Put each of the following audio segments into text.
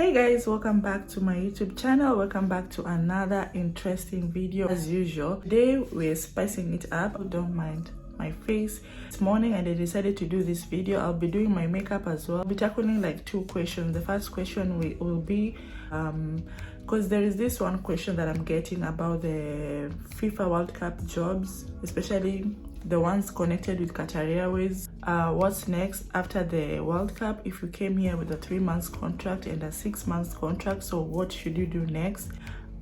Hey guys, welcome back to my YouTube channel. Welcome back to another interesting video. As usual, today we're spicing it up. Don't mind my face. This morning and I decided to do this video. I'll be doing my makeup as well. I'll be tackling like two questions. The first question will be because there is this one question that I'm getting about the FIFA World Cup jobs, especially the ones connected with Qatar Airways. What's next after the World Cup? If you came here with a 3 months contract and a 6 months contract, so what should you do next?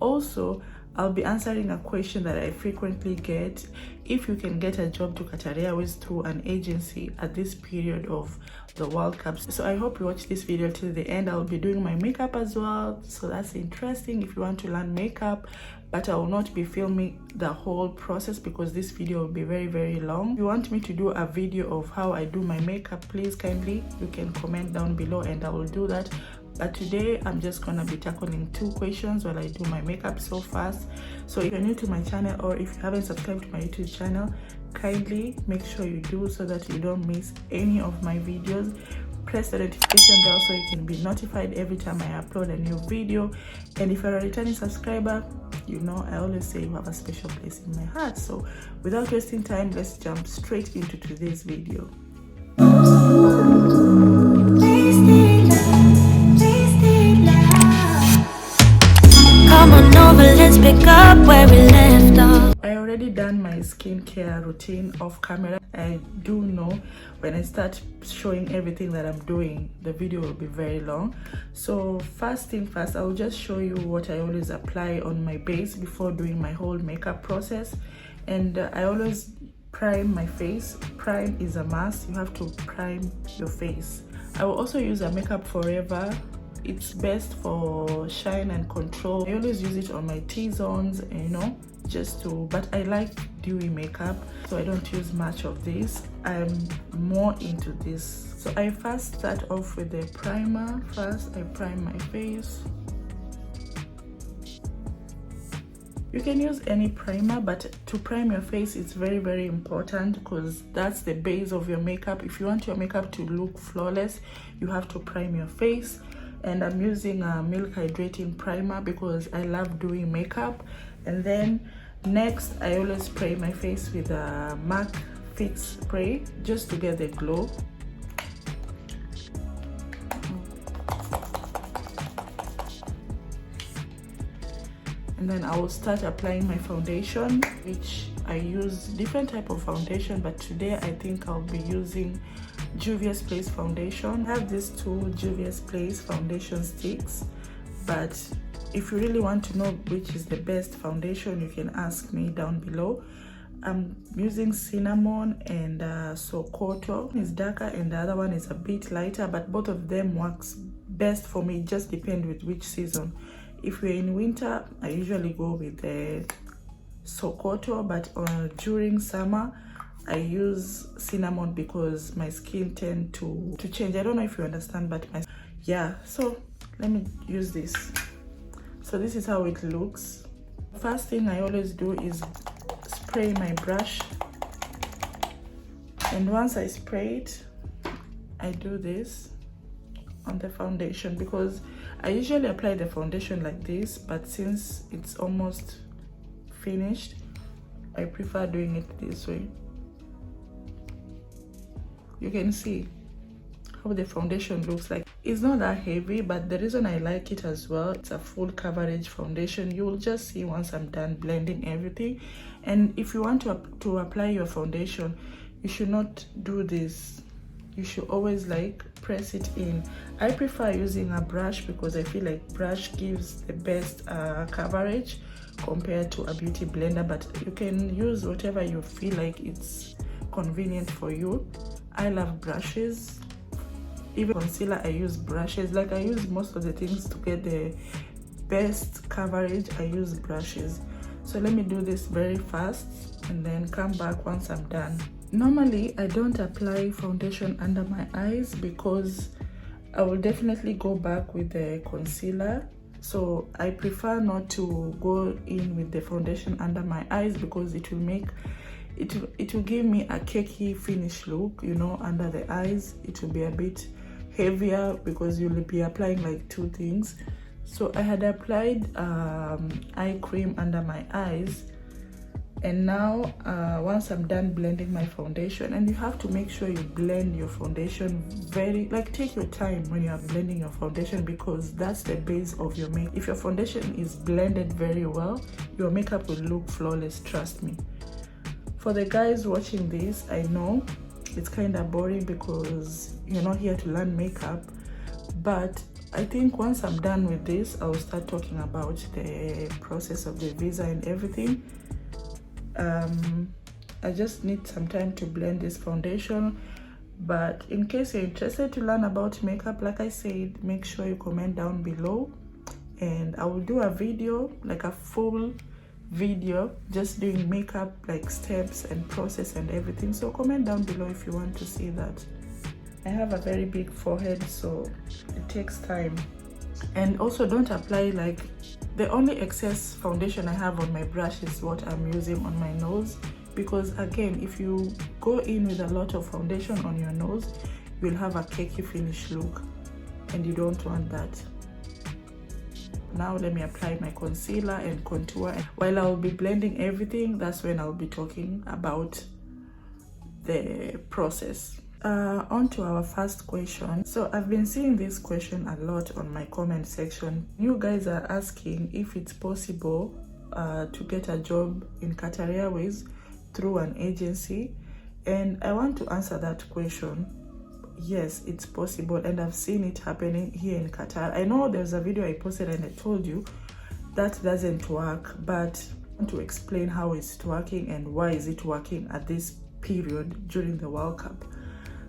Also, I'll be answering a question that I frequently get: if you can get a job to Qatar Airways through an agency at this period of the World Cup. So I hope you watch this video till the end. I'll be doing my makeup as well, so that's interesting if you want to learn makeup, but I will not be filming the whole process because this video will be very long. If you want me to do a video of how I do my makeup, please kindly you can comment down below and I will do that. But today I'm just gonna be tackling two questions while I do my makeup so fast. So if you're new to my channel or if you haven't subscribed to my YouTube channel, kindly make sure you do so that you don't miss any of my videos. Press the notification bell so you can be notified every time I upload a new video. And if you're a returning subscriber, you know I always say you have a special place in my heart. So without wasting time, let's jump straight into today's video. Let's pick up where we left off. I already done my skincare routine off camera. I do know when I start showing everything that I'm doing, the video will be very long. So first thing first, I'll just show you what I always apply on my base before doing my whole makeup process. And I always prime my face. Prime is a must. You have to prime your face. I will also use a Makeup Forever. It's best for shine and control. I always use it on my T-zones, you know, just to, but I like dewy makeup, so I don't use much of this. I'm more into this. So I first start off with the primer. First, I prime my face. You can use any primer, but to prime your face, it's very important because that's the base of your makeup. If you want your makeup to look flawless, you have to prime your face. And I'm using a milk hydrating primer because I love doing makeup. And then next, I always spray my face with a MAC Fix spray just to get the glow. And then I will start applying my foundation, which I use different type of foundation, but today I think I'll be using Juvia's Place foundation. I have these two Juvia's Place foundation sticks, but if you really want to know which is the best foundation, you can ask me down below. I'm using cinnamon and Sokoto. It's darker and the other one is a bit lighter, but both of them works best for me. It just depends with which season. If we're in winter, I usually go with the Sokoto, but during summer I use cinnamon because my skin tend to change. I don't know if you understand, but yeah. So let me use this. So this is how it looks. First thing I always do is spray my brush, and once I spray it, I do this on the foundation because I usually apply the foundation like this, but since it's almost finished, I prefer doing it this way. You can see how the foundation looks like. It's not that heavy, but the reason I like it as well, it's a full coverage foundation. You will just see once I'm done blending everything. And if you want to apply your foundation, you should not do this. You should always like press it in. I prefer using a brush because I feel like brush gives the best coverage compared to a beauty blender, but you can use whatever you feel like it's convenient for you. I love brushes. Even concealer, I use brushes. Like I use most of the things to get the best coverage. I use brushes. So let me do this very fast and then come back once I'm done. Normally, I don't apply foundation under my eyes because I will definitely go back with the concealer. So I prefer not to go in with the foundation under my eyes because it will give me a cakey finish look, you know, under the eyes. It will be a bit heavier because you'll be applying like 2 things. So I had applied eye cream under my eyes, and now once I'm done blending my foundation, and you have to make sure you blend your foundation very, like, take your time when you are blending your foundation, because that's the base of your makeup. If your foundation is blended very well, your makeup will look flawless, trust me. For the guys watching this, I know it's kind of boring because you're not here to learn makeup, but I think once I'm done with this, I'll start talking about the process of the visa and everything. I just need some time to blend this foundation, but in case you're interested to learn about makeup, like I said, make sure you comment down below, and I will do a video, like a full video, just doing makeup, like steps and process and everything. So comment down below if you want to see that. I have a very big forehead, so it takes time. And also, don't apply, like, the only excess foundation I have on my brush is what I'm using on my nose, because again, if you go in with a lot of foundation on your nose, you'll have a cakey finish look, and you don't want that. Now let me apply my concealer and contour. While I'll be blending everything, that's when I'll be talking about the process. On to our first question. So I've been seeing this question a lot on my comment section. You guys are asking if it's possible to get a job in Qatar Airways through an agency, and I want to answer that question. Yes, it's possible, and I've seen it happening here in Qatar. I know there's a video I posted and I told you that doesn't work, but I want to explain how it's working and why is it working at this period during the World Cup.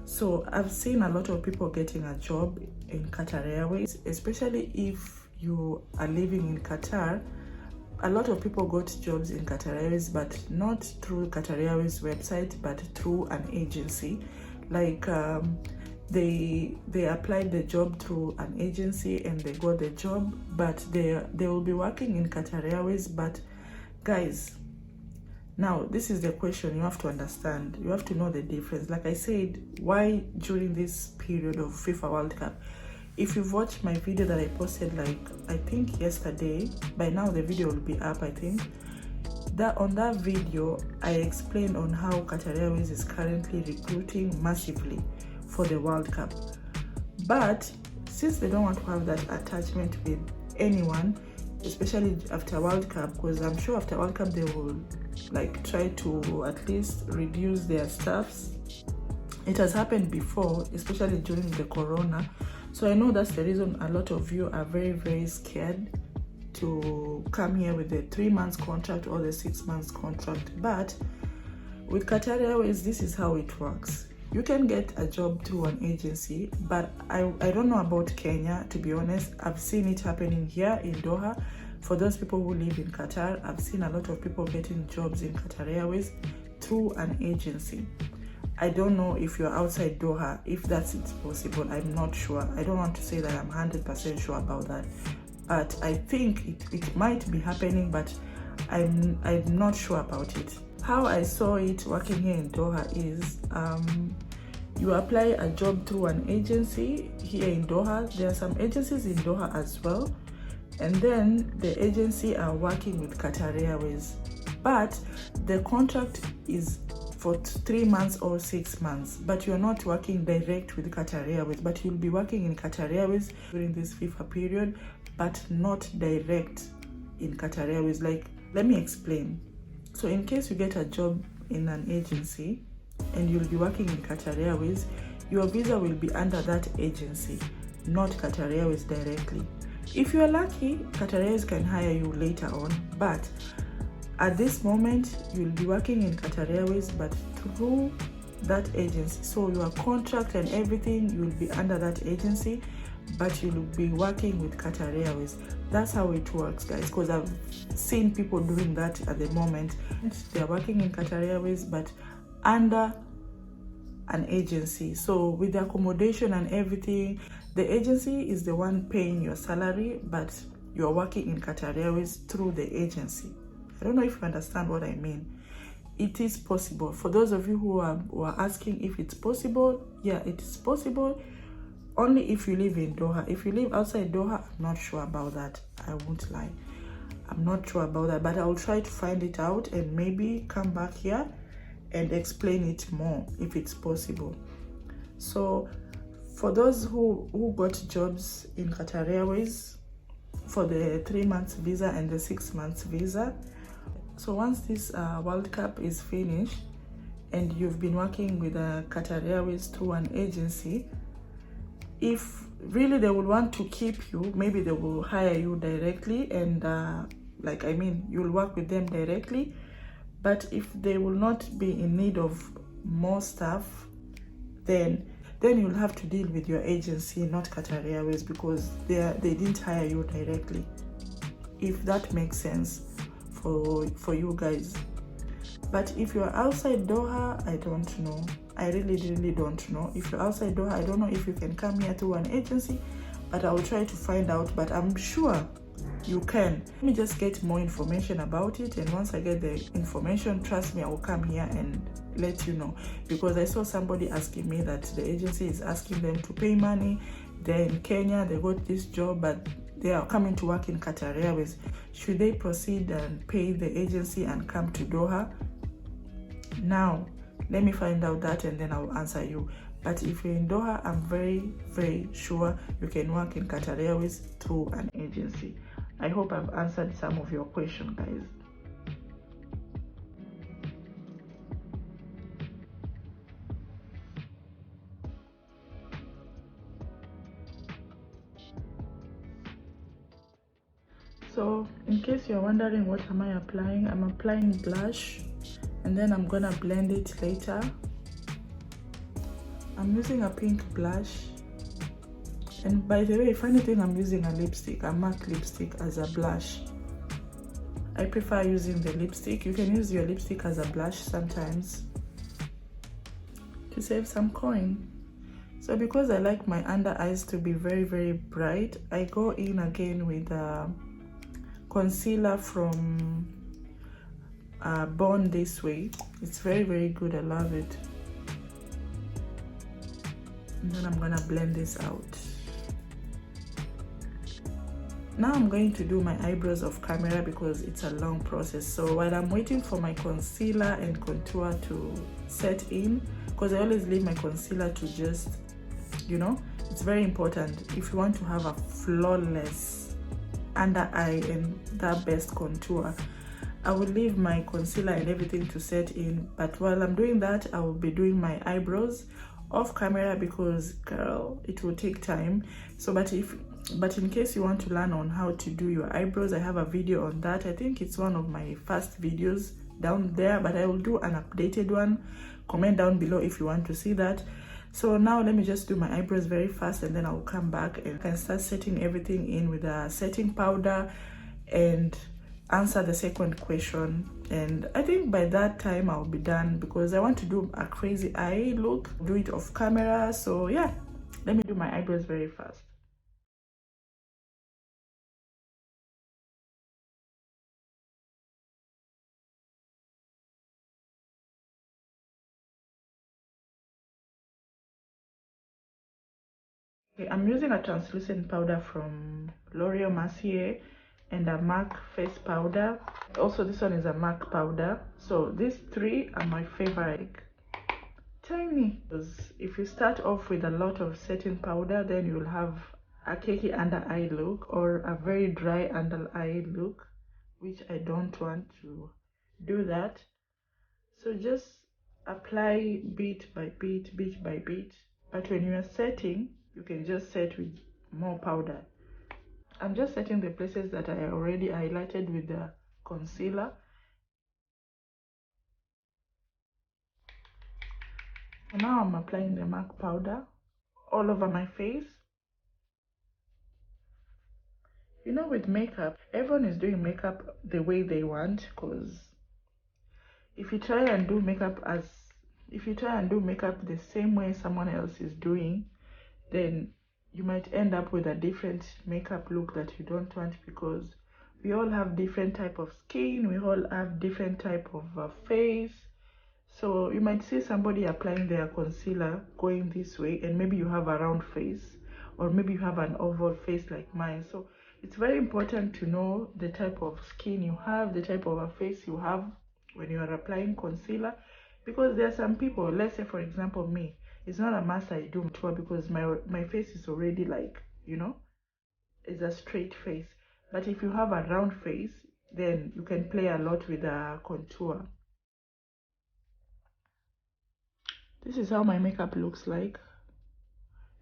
So I've seen a lot of people getting a job in Qatar Airways, especially if you are living in Qatar. A lot of people got jobs in Qatar Airways, but not through Qatar Airways website, but through an agency. Like they applied the job through an agency and they got the job, but they will be working in Qatar Airways. But guys, now this is the question you have to understand. You have to know the difference. Like I said, why during this period of FIFA World Cup? If you've watched my video that I posted, like, I think yesterday, by now the video will be up, I think. That on that video, I explained on how Qatar Airways is currently recruiting massively for the World Cup. But since they don't want to have that attachment with anyone, especially after World Cup, because I'm sure after World Cup they will, like, try to at least reduce their staffs. It has happened before, especially during the corona. So I know that's the reason a lot of you are very, very scared to come here with the 3 months contract or the 6 months contract. But with Qatar Airways, this is how it works. You can get a job through an agency, but I don't know about Kenya, to be honest. I've seen it happening here in Doha. For those people who live in Qatar, I've seen a lot of people getting jobs in Qatar Airways through an agency. I don't know if you're outside Doha, if that's possible. I'm not sure. I don't want to say that I'm 100% sure about that, but I think it might be happening, but I'm not sure about it. How I saw it working here in Doha is you apply a job through an agency here in Doha. There are some agencies in Doha as well, and then the agency are working with Qatar Airways, but the contract is for 3 months or 6 months, but you're not working direct with Qatar Airways, but you'll be working in Qatar Airways during this FIFA period, but not direct in Qatar Airways. Like, let me explain. So in case you get a job in an agency and you'll be working in Qatar Airways, your visa will be under that agency, not Qatar Airways directly. If you're lucky, Qatar Airways can hire you later on, but at this moment, you'll be working in Qatar Airways, but through that agency. So your contract and everything, you'll be under that agency, but you'll be working with Qatar Airways. That's how it works, guys, because I've seen people doing that at the moment. They're working in Qatar Airways, but under an agency. So with the accommodation and everything, the agency is the one paying your salary, but you're working in Qatar Airways through the agency. I don't know if you understand what I mean. It is possible. For those of you who are asking if it's possible, yeah, it is possible. only if you live in Doha. If you live outside Doha, I'm not sure about that. I won't lie, I'm not sure about that, but I'll try to find it out and maybe come back here and explain it more if it's possible. So for those who got jobs in Qatar Airways for the 3 months visa and the 6 months visa, so once this World Cup is finished and you've been working with Qatar Airways through an agency, if really they will want to keep you, maybe they will hire you directly and like, I mean, you'll work with them directly. But if they will not be in need of more staff, then you'll have to deal with your agency, not Qatar Airways, because they didn't hire you directly, if that makes sense for you guys. But if you're outside Doha, I don't know. I really don't know. If you're outside Doha, I don't know if you can come here through an agency, but I will try to find out, but I'm sure you can. Let me just get more information about it, and once I get the information, trust me, I will come here and let you know. Because I saw somebody asking me that the agency is asking them to pay money. They're in Kenya, they got this job, but they are coming to work in Qatar Airways. Should they proceed and pay the agency and come to Doha? Now let me find out that and then I'll answer you. But if you're in Doha, I'm very sure you can work in Qatar Airways through an agency. I hope I've answered some of your questions, guys. So in case you're wondering what am I applying, I'm applying blush and then I'm gonna blend it later. I'm using a pink blush, and by the way, funny thing, I'm using a lipstick, a MAC lipstick, as a blush. I prefer using the lipstick. You can use your lipstick as a blush sometimes to save some coin. So because I like my under eyes to be very bright, I go in again with a concealer from Born This Way. It's very good, I love it. And then I'm gonna blend this out. Now I'm going to do my eyebrows off camera because it's a long process. So while I'm waiting for my concealer and contour to set in, because I always leave my concealer to just, you know, it's very important if you want to have a flawless under eye and that best contour. I will leave my concealer and everything to set in, but while I'm doing that, I will be doing my eyebrows off camera because, girl, it will take time. So but in case you want to learn on how to do your eyebrows, I have a video on that. I think it's one of my first videos down there, but I will do an updated one. Comment down below if you want to see that. So now let me just do my eyebrows very fast and then I'll come back and can start setting everything in with a setting powder and answer the second question. And I think by that time I'll be done because I want to do a crazy eye look, do it off camera. So yeah, let me do my eyebrows very fast. Okay, I'm using a translucent powder from L'Oreal Mercier and a MAC face powder. Also, this one is a MAC powder. So these three are my favorite. Tiny. If you start off with a lot of setting powder, then you'll have a cakey under eye look or a very dry under eye look, which I don't want to do that. So just apply bit by bit, bit by bit. But when you are setting, you can just set with more powder. I'm just setting the places that I already highlighted with the concealer. And now I'm applying the MAC powder all over my face. You know, with makeup, everyone is doing makeup the way they want, because if you try and do makeup the same way someone else is doing, then you might end up with a different makeup look that you don't want, because we all have different type of skin, we all have different type of face. So you might see somebody applying their concealer going this way and maybe you have a round face, or maybe you have an oval face like mine. So it's very important to know the type of skin you have, the type of a face you have when you are applying concealer, because there are some people, let's say for example me, it's not a must I do contour because my face is already like, you know, it's a straight face. But if you have a round face, then you can play a lot with a contour. This is how my makeup looks like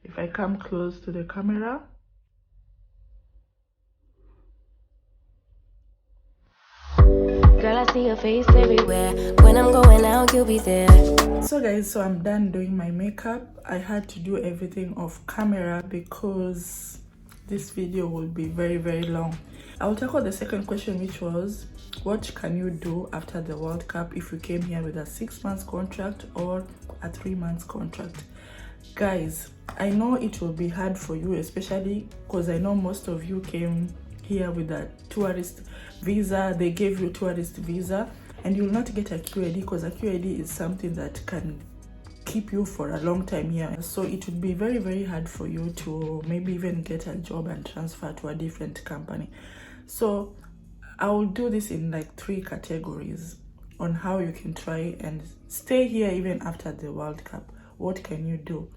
if I come close to the camera. Girl, I see your face everywhere. When I'm going out, you'll be there. So guys, so I'm done doing my makeup. I had to do everything off camera because this video will be very, very long. I'll tackle the second question, which was, what can you do after the World Cup if you came here with a 6 months contract or a 3 months contract? Guys, I know it will be hard for you, especially because I know most of you came here with a tourist visa. They gave you tourist visa and you will not get a QID because a QID is something that can keep you for a long time here. So it would be very, very hard for you to maybe even get a job and transfer to a different company. So I will do this in like 3 categories on how you can try and stay here even after the World Cup. What can you do?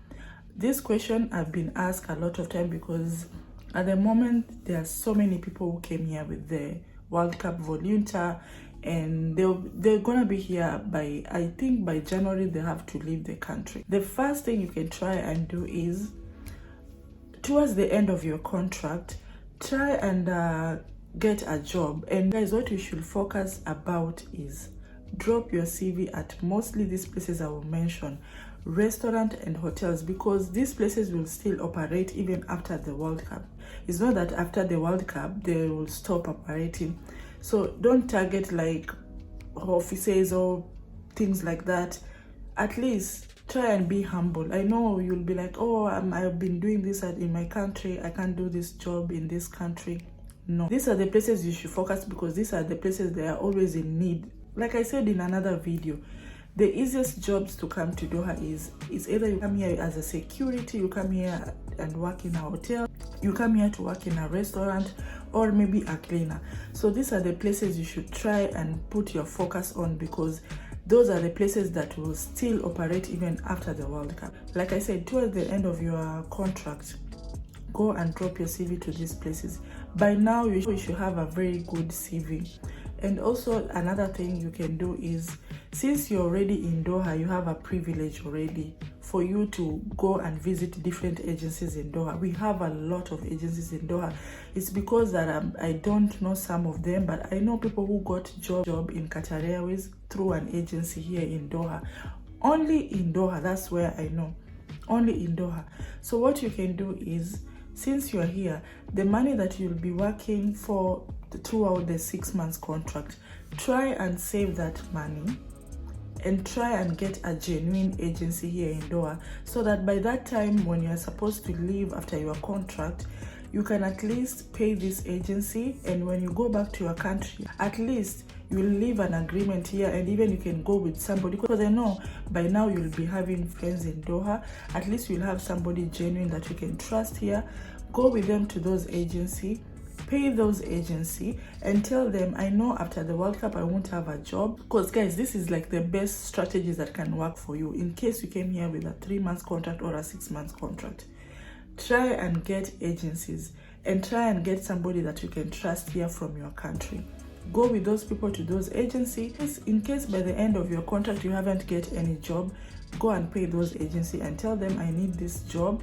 This question I've been asked a lot of time because at the moment there are so many people who came here with the World Cup volunteer, and they're gonna be here by, I think by January they have to leave the country. The first thing you can try and do is, towards the end of your contract, try and get a job. And guys, what you should focus about is drop your CV at mostly these places I will mention, restaurant and hotels, because these places will still operate even after the World Cup. It's not that after the World Cup they will stop operating. So don't target like offices or things like that. At least try and be humble. I know you'll be like, oh, I've been doing this in my country, I can't do this job in this country. No, these are the places you should focus, because these are the places they are always in need. Like I said in another video, the easiest jobs to come to Doha is either you come here as a security, you come here and work in a hotel, you come here to work in a restaurant, or maybe a cleaner. So these are the places you should try and put your focus on, because those are the places that will still operate even after the World Cup. Like I said, towards the end of your contract, go and drop your CV to these places. By now you should have a very good CV. And also another thing you can do is, since you're already in Doha, you have a privilege already for you to go and visit different agencies in Doha. We have a lot of agencies in Doha. It's because that I don't know some of them, but I know people who got job in Qatar Airways through an agency here in Doha. Only in Doha, that's where I know. Only in Doha. So what you can do is, since you're here, the money that you'll be working for throughout the 6 months contract, try and save that money and try and get a genuine agency here in Doha, so that by that time when you're supposed to leave after your contract, you can at least pay this agency, and when you go back to your country, at least you'll leave an agreement here, and even you can go with somebody, because I know by now you'll be having friends in Doha. At least you'll have somebody genuine that you can trust here. Go with them to those agencies, pay those agency, and tell them, I know after the World Cup I won't have a job. Because guys, this is like the best strategies that can work for you in case you came here with a 3 months contract or a 6 months contract. Try and get agencies and try and get somebody that you can trust here from your country. Go with those people to those agencies. In case by the end of your contract you haven't get any job, go and pay those agencies and tell them, I need this job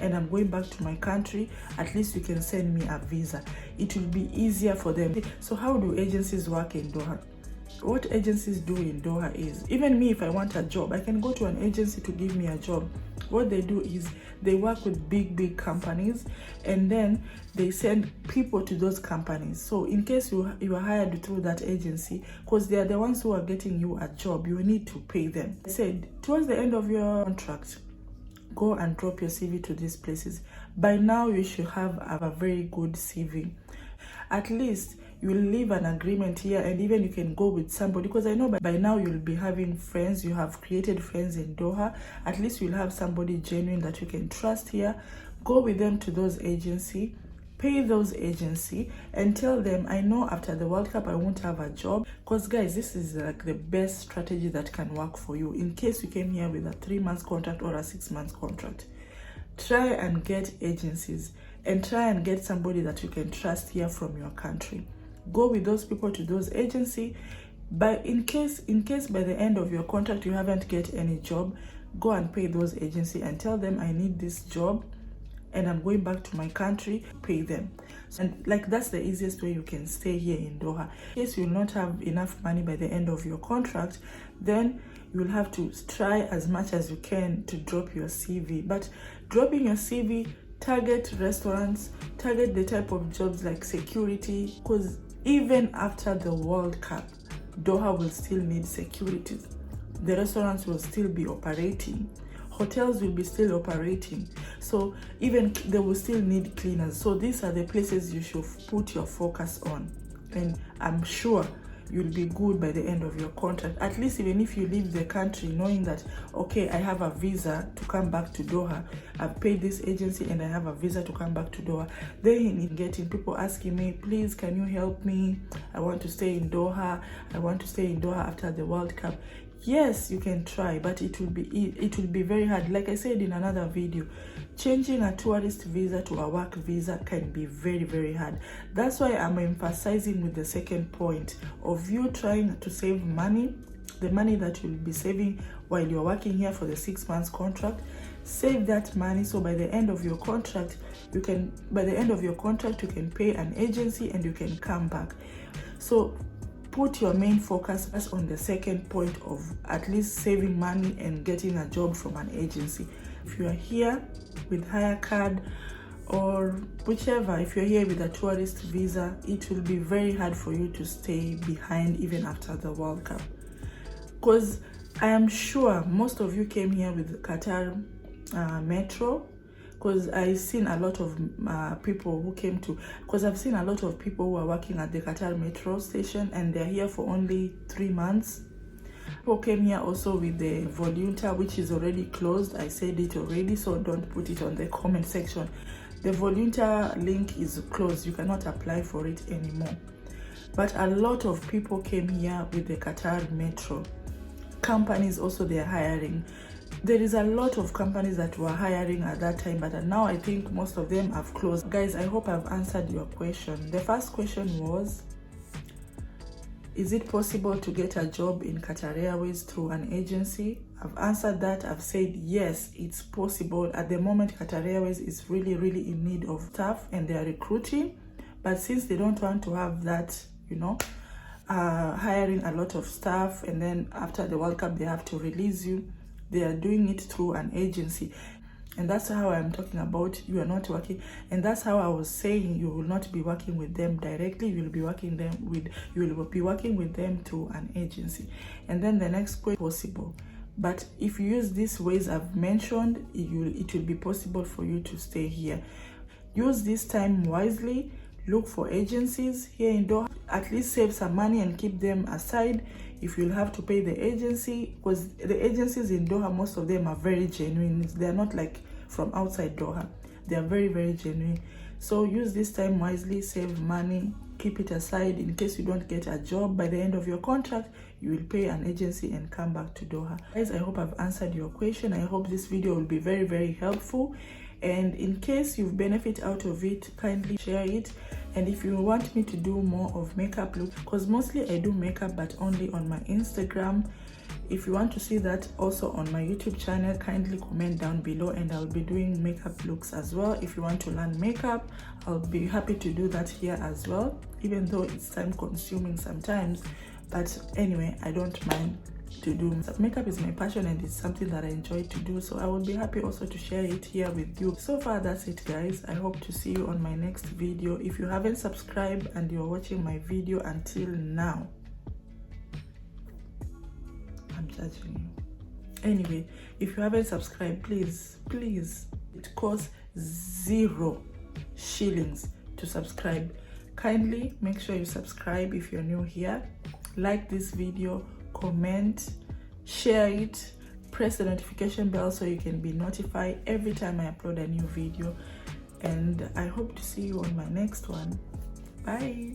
and I'm going back to my country. At least you can send me a visa. It will be easier for them. So how do agencies work in Doha? What agencies do in Doha is, even me, if I want a job, I can go to an agency to give me a job. What they do is they work with big companies, and then they send people to those companies. So in case you are hired through that agency, because they are the ones who are getting you a job, you need to pay them. I said, towards the end of your contract, go and drop your CV to these places. By now you should have a very good CV. At least you'll leave an agreement here, and even you can go with somebody, because I know by now you'll be having friends, you have created friends in Doha. At least you'll have somebody genuine that you can trust here. Go with them to those agency, pay those agency, and tell them, I know after the World Cup I won't have a job. Because guys, this is like the best strategy that can work for you. In case you came here with a 3-month contract or a 6-month contract, try and get agencies and try and get somebody that you can trust here from your country. Go with those people to those agency. But in case by the end of your contract you haven't get any job, go and pay those agency and tell them, I need this job and I'm going back to my country. Pay them. And like, that's the easiest way you can stay here in Doha. In case you will not have enough money by the end of your contract, then you will have to try as much as you can to drop your CV. But dropping your CV, target restaurants, target the type of jobs like security, because even after the World Cup, Doha will still need security. The restaurants will still be operating. Hotels will be still operating. So even they will still need cleaners. So these are the places you should put your focus on. And I'm sure you'll be good by the end of your contract. At least even if you leave the country knowing that, okay, I have a visa to come back to Doha. I've paid this agency and I have a visa to come back to Doha. Then in getting people asking me, please, can you help me? I want to stay in Doha. I want to stay in Doha after the World Cup. Yes, you can try, but it will be very hard. Like I said in another video, changing a tourist visa to a work visa can be very, very hard. That's why I'm emphasizing with the second point of you trying to save money, the money that you'll be saving while you're working here for the 6 months contract. Save that money so by the end of your contract, you can pay an agency and you can come back. So put your main focus on the second point of at least saving money and getting a job from an agency. If you are here with hire card or whichever, if you're here with a tourist visa, it will be very hard for you to stay behind even after the World Cup. Because I am sure most of you came here with Qatar Metro, because I've seen a lot of people who came to, because I've seen a lot of people who are working at the Qatar Metro station and they're here for only 3 months. People came here also with the Volunta, which is already closed. I said it already, so don't put it on the comment section. The Volunta link is closed. You cannot apply for it anymore. But a lot of people came here with the Qatar Metro. Companies also, they are hiring. There is a lot of companies that were hiring at that time, but now I think most of them have closed. Guys, I hope I've answered your question. The first question was, is it possible to get a job in Qatar Airways through an agency? I've answered that. I've said yes, it's possible. At the moment, Qatar Airways is really, really in need of staff and they are recruiting. But since they don't want to have that, hiring a lot of staff and then after the World Cup, they have to release you. They are doing it through an agency. And that's how I'm talking about you are not working. And that's how I was saying you will not be working with them directly. You will be working with them through an agency. And then the next point, possible. But if you use these ways I've mentioned, it will be possible for you to stay here. Use this time wisely. Look for agencies here in Doha. At least save some money and keep them aside if you'll have to pay the agency, because the agencies in Doha, most of them are very genuine. They're not like from outside Doha. They are very, very genuine. So use this time wisely, save money, keep it aside in case you don't get a job by the end of your contract. You will pay an agency and come back to Doha. Guys, I hope I've answered your question. I hope this video will be very, very helpful. And in case you've benefit out of it, kindly share it. And if you want me to do more of makeup looks, because mostly I do makeup but only on my Instagram, if you want to see that also on my YouTube channel, kindly comment down below and I'll be doing makeup looks as well. If you want to learn makeup, I'll be happy to do that here as well, even though it's time consuming sometimes. But anyway, I don't mind to do. Makeup is my passion and it's something that I enjoy to do, so I will be happy also to share it here with you. So far, that's it, guys. I hope to see you on my next video. If you haven't subscribed and you're watching my video until now, I'm judging you. Anyway, if you haven't subscribed, please, it costs 0 shillings to subscribe. Kindly make sure you subscribe if you're new here. Like this video, comment, share it, press the notification bell so you can be notified every time I upload a new video. And I hope to see you on my next one. Bye.